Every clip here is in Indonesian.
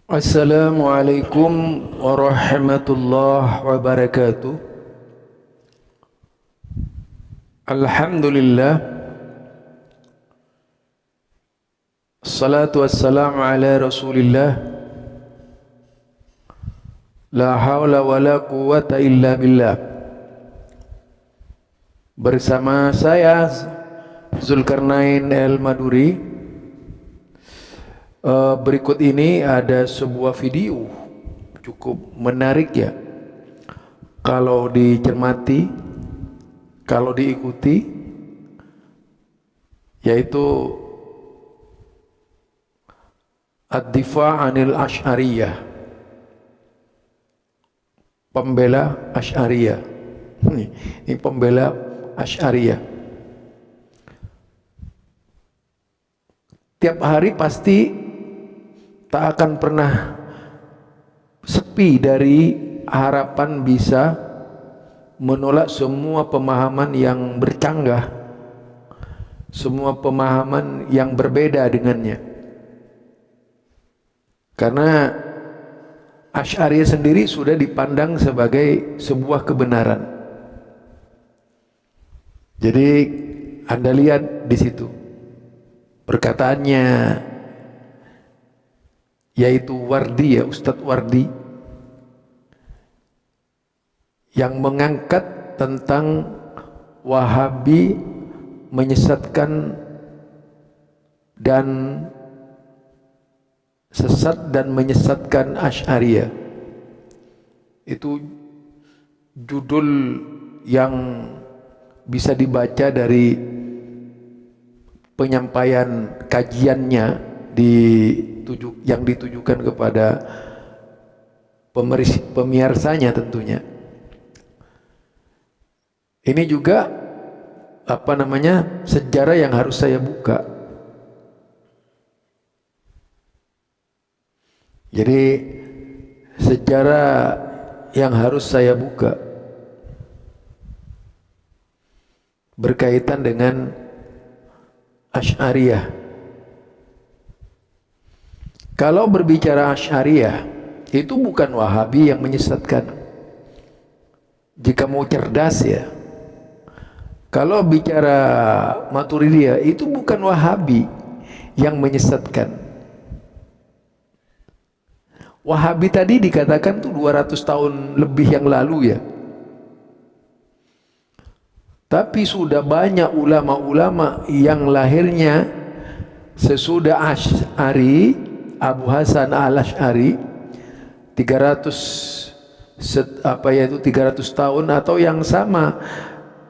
Assalamualaikum warahmatullahi wabarakatuh. Alhamdulillah. Assalatu wassalamu ala Rasulillah. La haula wa la quwwata illa billah. Bersama saya Zulkarnain El-Maduri. Berikut ini ada sebuah video cukup menarik ya, kalau dicermati, kalau diikuti, yaitu Ad-Difa' Anil Asy'ariyah, pembela Asy'ariyah. Ini pembela Asy'ariyah. Tiap hari pasti tak akan pernah sepi dari harapan bisa menolak semua pemahaman yang bercanggah, semua pemahaman yang berbeda dengannya. Karena Asy'ariyah sendiri sudah dipandang sebagai sebuah kebenaran. Jadi Anda lihat di situ perkataannya, yaitu Wardi ya, Ustadz Wardi, yang mengangkat tentang Wahabi menyesatkan dan sesat dan menyesatkan Asy'ariyah. Itu judul yang bisa dibaca dari penyampaian kajiannya yang ditujukan kepada pemirsanya tentunya. Ini juga sejarah yang harus saya buka. Jadi sejarah yang harus saya buka berkaitan dengan Asy'ariyah. Kalau berbicara Asy'ariyah, itu bukan Wahabi yang menyesatkan. Jika mau cerdas ya. Kalau bicara Maturidiyah, itu bukan Wahabi yang menyesatkan. Wahabi tadi dikatakan tuh 200 tahun lebih yang lalu ya. Tapi sudah banyak ulama-ulama yang lahirnya sesudah Asy'ari, Abu Hasan al-Asy'ari 300 tahun atau yang sama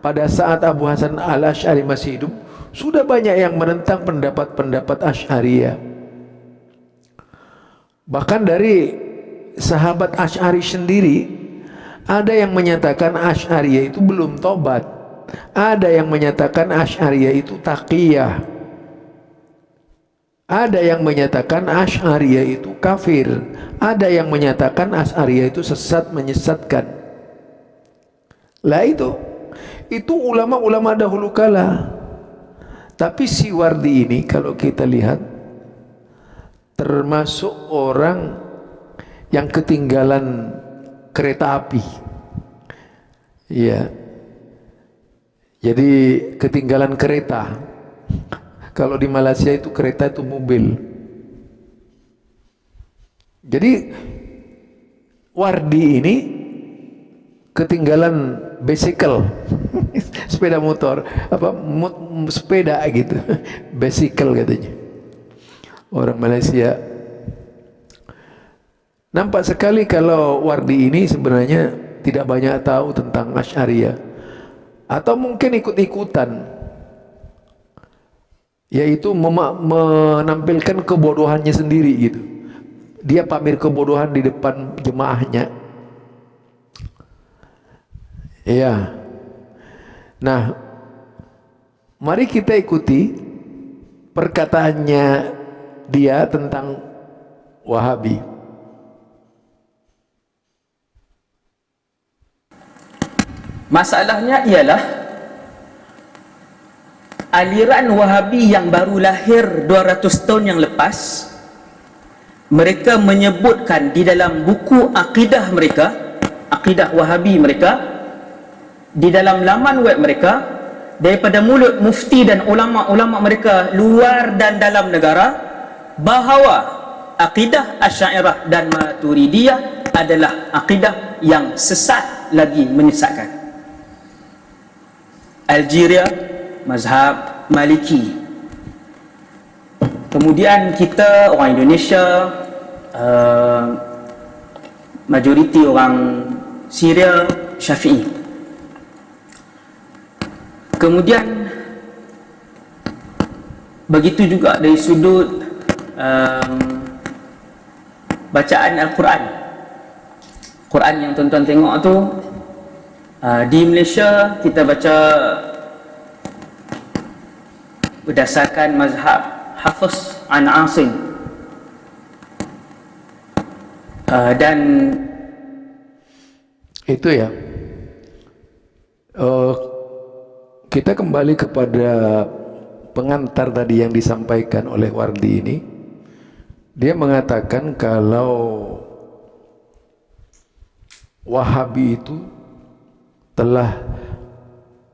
pada saat Abu Hasan al-Asy'ari masih hidup, sudah banyak yang menentang pendapat-pendapat Asy'ariyah. Bahkan dari sahabat Asy'ari sendiri ada yang menyatakan Asy'ariyah itu belum tobat, ada yang menyatakan Asy'ariyah itu taqiyah, ada yang menyatakan Asy'ariyah itu kafir, ada yang menyatakan Asy'ariyah itu sesat, menyesatkan. Lah itu ulama-ulama dahulu kala. Tapi si Wardi ini kalau kita lihat termasuk orang yang ketinggalan kereta api. Iya. Jadi ketinggalan kereta. Kalau di Malaysia itu kereta itu mobil. Jadi Wardi ini ketinggalan bicycle, sepeda motor, sepeda gitu, bicycle katanya. Orang Malaysia. Nampak sekali kalau Wardi ini sebenarnya tidak banyak tahu tentang Asy'ariyah, atau mungkin ikut-ikutan. Yaitu menampilkan kebodohannya sendiri gitu. Dia pamer kebodohan di depan jemaahnya. Iya. Nah, mari kita ikuti perkataannya dia tentang Wahabi. Masalahnya ialah aliran Wahabi yang baru lahir 200 tahun yang lepas mereka menyebutkan di dalam buku akidah mereka, akidah Wahabi mereka, di dalam laman web mereka, daripada mulut mufti dan ulama-ulama mereka luar dan dalam negara, bahawa akidah Asy'ariyah dan Maturidiyah adalah akidah yang sesat lagi menyesatkan. Algeria, mazhab Maliki. Kemudian kita orang Indonesia, majoriti orang Syria Syafi'i. Kemudian begitu juga dari sudut bacaan Al-Quran. Quran yang tuan-tuan tengok tu, di Malaysia kita baca berdasarkan mazhab Hafiz an Asim, dan itu ya. Kita kembali kepada pengantar tadi yang disampaikan oleh Wardi ini. Dia mengatakan kalau Wahabi itu telah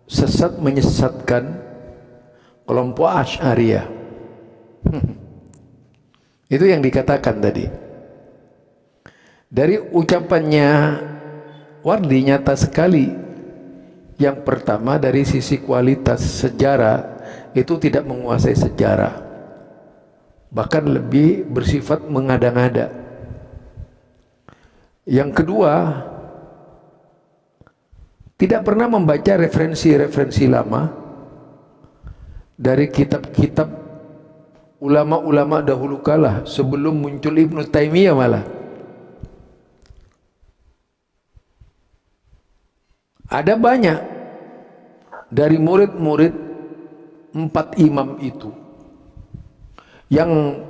sesat menyesatkan kelompok Asy'ariyah. Itu yang dikatakan tadi. Dari ucapannya Wardi nyata sekali. Yang pertama dari sisi kualitas sejarah itu tidak menguasai sejarah, bahkan lebih bersifat mengada-ngada. Yang kedua, tidak pernah membaca referensi-referensi lama dari kitab-kitab ulama-ulama dahulu kala sebelum muncul Ibnu Taimiyah malah. Ada banyak dari murid-murid 4 imam itu yang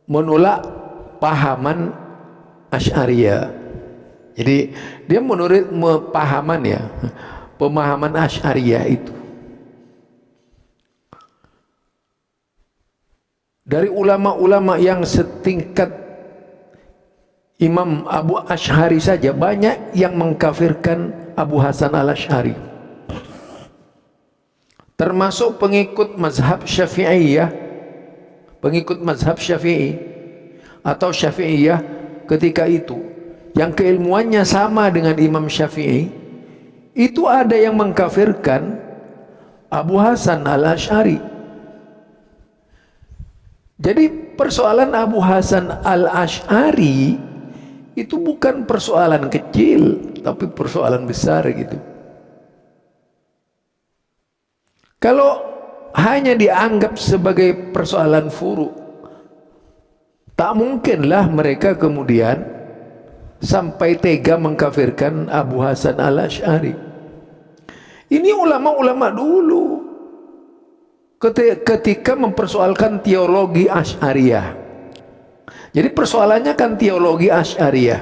menolak pahaman Asy'ariyah. Jadi dia menurut pahaman ya, pemahaman Asy'ariyah itu. Dari ulama-ulama yang setingkat Imam Abu Asy'ari saja banyak yang mengkafirkan Abu Hasan al-Asy'ari, termasuk pengikut mazhab Syafi'iyah, pengikut mazhab Syafi'i atau Syafi'iyah ketika itu, yang keilmuannya sama dengan Imam Syafi'i, itu ada yang mengkafirkan Abu Hasan al-Asy'ari. Jadi persoalan Abu Hasan al-Asy'ari itu bukan persoalan kecil, tapi persoalan besar gitu. Kalau hanya dianggap sebagai persoalan furu, tak mungkinlah mereka kemudian sampai tega mengkafirkan Abu Hasan al-Asy'ari. Ini ulama-ulama dulu ketika mempersoalkan teologi Asy'ariyah. Jadi persoalannya kan teologi Asy'ariyah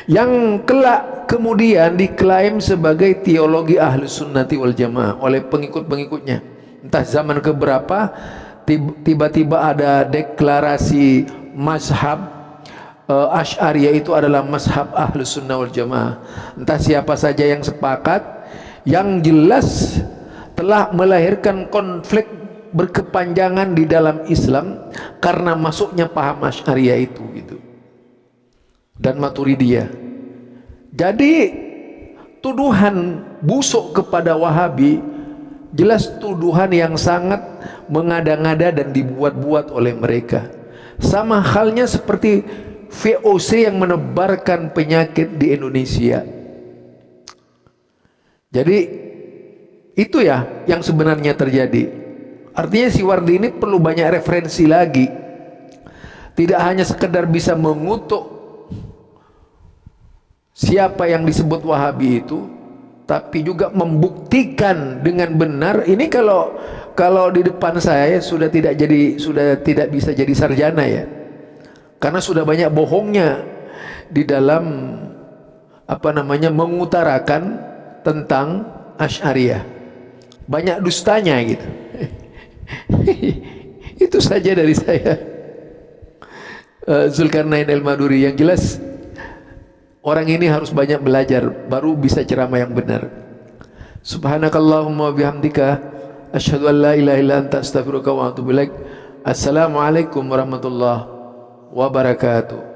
yang kelak kemudian diklaim sebagai teologi Ahlus Sunnati wal Jamaah oleh pengikut-pengikutnya. Entah zaman keberapa tiba-tiba ada deklarasi mazhab Asy'ariyah itu adalah mazhab Ahlus Sunnah wal Jamaah. Entah siapa saja yang sepakat, yang jelas telah melahirkan konflik berkepanjangan di dalam Islam karena masuknya paham Asy'ariyah itu gitu, dan Maturidiyah. Jadi tuduhan busuk kepada Wahabi jelas tuduhan yang sangat mengada-ngada dan dibuat-buat oleh mereka. Sama halnya seperti VOC yang menebarkan penyakit di Indonesia. Jadi itu ya yang sebenarnya terjadi. Artinya si Wardi ini perlu banyak referensi lagi. Tidak hanya sekedar bisa mengutuk siapa yang disebut Wahabi itu, tapi juga membuktikan dengan benar. Ini kalau di depan saya sudah tidak bisa jadi sarjana ya. Karena sudah banyak bohongnya di dalam mengutarakan tentang Asy'ariyah. Banyak dustanya gitu. Itu saja dari saya. Zulkarnain al-Maduri. Yang jelas orang ini harus banyak belajar baru bisa ceramah yang benar. Subhanakallahumma bihamdika asyhadu an la ilaha illa anta astaghfiruka wa atubu ilaik. Assalamualaikum warahmatullahi wabarakatuh.